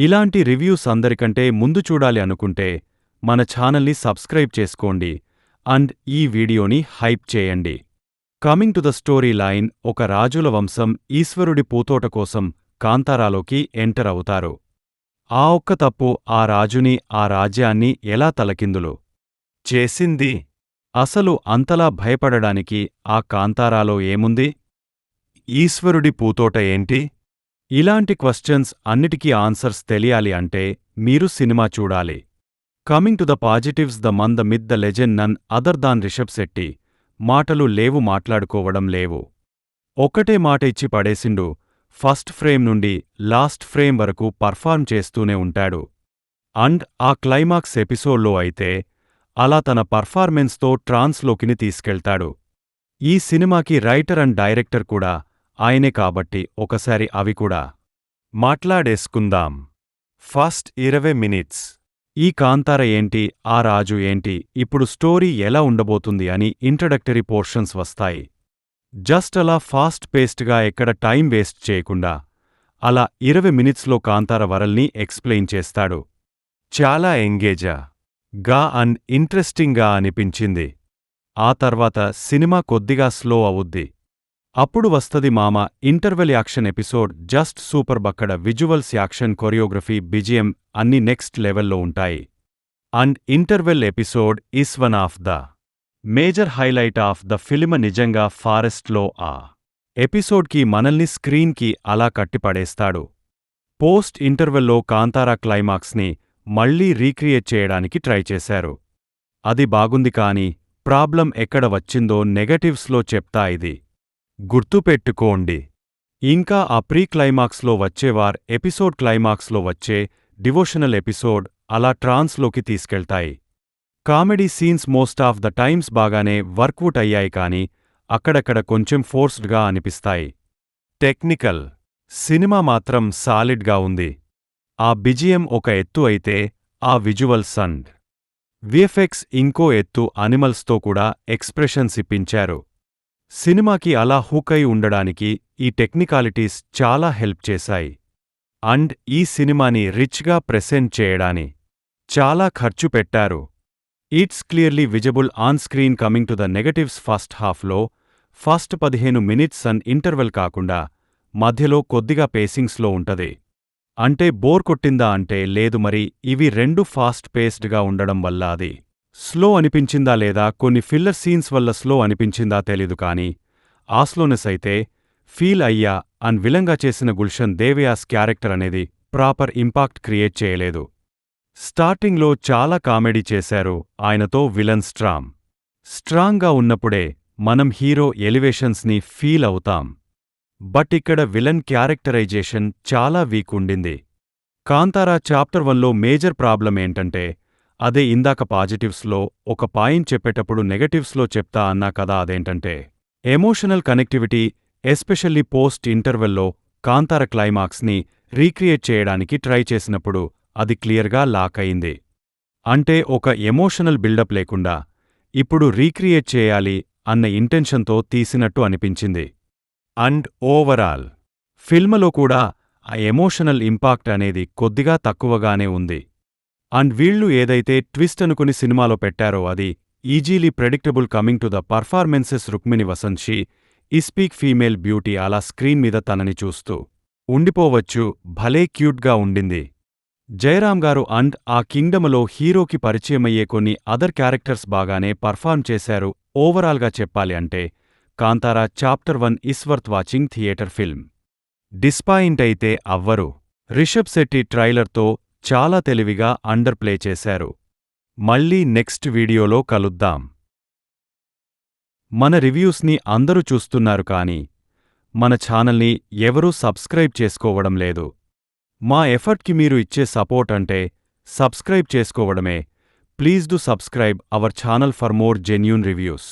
ఇలాంటి రివ్యూస్ అందరికంటే ముందు చూడాలి అనుకుంటే మన ఛానల్ని సబ్స్క్రైబ్ చేసుకోండి అండ్ ఈ వీడియోని హైప్ చేయండి. Coming to the story line, ఒక రాజుల వంశం ఈశ్వరుడి పూతోట కోసం కాంతారాలోకి ఎంటర్ అవుతారు. ఆ ఒక్క తప్పు ఆ రాజుని, ఆ రాజ్యాన్ని ఎలా తలకిందులు చేసింది? అసలు అంతలా భయపడడానికి ఆ కాంతారాలో ఏముంది? ఈశ్వరుడి పూతోట ఏంటి? ఇలాంటి క్వశ్చన్స్ అన్నిటికీ ఆన్సర్స్ తెలియాలి అంటే మీరు సినిమా చూడాలి. Coming to the positives, the man, the myth, the legend, none other than Rishab Shetty. మాటలు లేవు, మాట్లాడుకోవడం లేవు. ఒక్కటే మాట ఇచ్చి పడేసిండు. ఫస్ట్ ఫ్రేమ్ నుండి లాస్ట్ ఫ్రేమ్ వరకు పర్ఫార్మ్ చేస్తూనే ఉంటాడు. అండ్ ఆ క్లైమాక్స్ ఎపిసోడ్లో అయితే అలా తన పర్ఫార్మెన్స్తో ట్రాన్స్లోకిని తీసుకెళ్తాడు. ఈ సినిమాకి రైటర్ అండ్ డైరెక్టర్ కూడా ఆయనే కాబట్టి ఒకసారి అవి కూడా మాట్లాడేసుకుందాం. ఫస్ట్ 20 మినిట్స్ ఈ కాంతార ఏంటి, ఆ రాజు ఏంటి, ఇప్పుడు స్టోరీ ఎలా ఉండబోతుంది అని ఇంట్రడక్టరీ పోర్షన్స్ వస్తాయి. జస్ట్ అలా ఫాస్ట్ పేస్ట్గా ఎక్కడ టైం వేస్ట్ చేయకుండా అలా 20 మినిట్స్లో కాంతార వరల్ని ఎక్స్ప్లెయిన్ చేస్తాడు. చాలా ఎంగేజ్గా అండ్ ఇంట్రెస్టింగ్గా అనిపించింది. ఆ తర్వాత సినిమా కొద్దిగా స్లో అవుద్ది. అప్పుడు వస్తది మామ interval action episode. Just super. బక్కడ విజువల్స్, యాక్షన్, కొరియోగ్రఫీ, బిజిఎం అన్ని నెక్స్ట్ లెవెల్లో ఉంటాయి. And interval episode is one of the major highlight of the film. నిజంగా ఫారెస్ట్లో ఆ ఎపిసోడ్కి మనల్ని స్క్రీన్కి అలా కట్టిపడేస్తాడు. పోస్ట్ ఇంటర్వెల్లో కాంతారా క్లైమాక్స్ని మళ్లీ రీక్రియేట్ చేయడానికి ట్రై చేశారు. అది బాగుంది, కానీ ప్రాబ్లం ఎక్కడ వచ్చిందో నెగటివ్స్లో చెప్తా. ఇది గుర్తుపెట్టుకోండి. ఇంకా ఆ ప్రీ క్లైమాక్స్లో వచ్చే ఎపిసోడ్, క్లైమాక్స్లో వచ్చే డివోషనల్ ఎపిసోడ్ అలా ట్రాన్స్లోకి తీసుకెళ్తాయి. Comedy scenes most of the times బాగానే వర్కౌట్ అయ్యాయి, కానీ అక్కడక్కడ కొంచెం ఫోర్స్డ్గా అనిపిస్తాయి. టెక్నికల్ సినిమా మాత్రం సాలిడ్గా ఉంది. ఆ బిజిఎం ఒక ఎత్తు అయితే ఆ విజువల్స్ అండ్ విఎఫ్ఎక్స్ ఇంకో ఎత్తు. అనిమల్స్తో కూడా ఎక్స్ప్రెషన్స్ ఇప్పించారు. సినిమాకి అలా హుక్ అయి ఉండడానికి ఈ టెక్నికాలిటీస్ చాలా హెల్ప్ చేశాయి. అండ్ ఈ సినిమాని రిచ్గా ప్రెజెంట్ చేయడాని చాలా ఖర్చు పెట్టారు. It's clearly visible on screen. Coming to the negatives, first హాఫ్లో ఫస్ట్ 15 మినిట్స్ అండ్ ఇంటర్వెల్ కాకుండా మధ్యలో కొద్దిగా పేసింగ్స్లో ఉంటది. అంటే బోర్ కొట్టిందా అంటే లేదు. మరి ఇవి రెండు ఫాస్ట్ పేస్డ్గా ఉండడం వల్ల అది స్లో అనిపించిందా, లేదా కొన్ని ఫిల్లర్ సీన్స్ వల్ల స్లో అనిపించిందా తెలీదు, కానీ ఆ స్లోనెస్ అయితే ఫీల్ అయ్యా. అండ్ విలంగా చేసిన గుల్షన్ దేవయాస్ క్యారెక్టర్ అనేది ప్రాపర్ ఇంపాక్ట్ క్రియేట్ చేయలేదు. స్టార్టింగ్లో చాలా కామెడీ చేశారు. ఆయనతో విలన్ స్ట్రాంగ్గా ఉన్నప్పుడే మనం హీరో ఎలివేషన్స్ని ఫీల్ అవుతాం. బట్ ఇక్కడ విలన్ క్యారెక్టరైజేషన్ చాలా వీక్ ఉండింది. కాంతారా చాప్టర్ 1లో మేజర్ ప్రాబ్లం ఏంటంటే అదే ఇందాక పాజిటివ్స్లో ఒక పాయింట్ చెప్పేటప్పుడు నెగటివ్స్లో చెప్తా అన్నా కదా, అదేంటంటే ఎమోషనల్ కనెక్టివిటీ. ఎస్పెషల్లీ పోస్ట్ ఇంటర్వెల్లో కాంతార క్లైమాక్స్ని రీక్రియేట్ చేయడానికి ట్రై చేసినప్పుడు అది క్లియర్గా లాక్ అయింది. అంటే ఒక ఎమోషనల్ బిల్డప్ లేకుండా ఇప్పుడు రీక్రియేట్ చేయాలి అన్న ఇంటెన్షన్తో తీసినట్టు అనిపించింది. అండ్ ఓవరాల్ ఫిల్మ్లో కూడా ఆ ఎమోషనల్ ఇంపాక్ట్ అనేది కొద్దిగా తక్కువగానే ఉంది. అండ్ వీళ్లు ఏదైతే ట్విస్ట్ అనుకుని సినిమాలో పెట్టారో అది easily predictable. Coming to the performances, Rukmini Vasanth she is peak female beauty. అలా స్క్రీన్ మీద తనని చూస్తూ ఉండిపోవచ్చు. భలే క్యూట్గా ఉండింది. జయరాం గారు అండ్ ఆ కింగ్డమ్లో హీరోకి పరిచయమయ్యే కొన్ని అదర్ క్యారెక్టర్స్ బాగానే పర్ఫార్మ్ చేశారు. ఓవరాల్గా చెప్పాలి అంటే Kantara chapter 1 is worth watching theatre film. Disappoint అయితే అవ్వరు. రిషబ్ శెట్టి ట్రైలర్తో చాలా తెలివిగా అండర్ ప్లే చేశారు. మళ్ళీ నెక్స్ట్ వీడియోలో కలుద్దాం. మన రివ్యూస్ని అందరూ చూస్తున్నారు, కానీ మన ఛానల్ని ఎవరూ సబ్స్క్రైబ్ చేసుకోవడం లేదు. మా ఎఫర్ట్కి మీరు ఇచ్చే సపోర్ట్ అంటే సబ్స్క్రైబ్ చేసుకోవడమే. Please do subscribe our channel for more genuine reviews.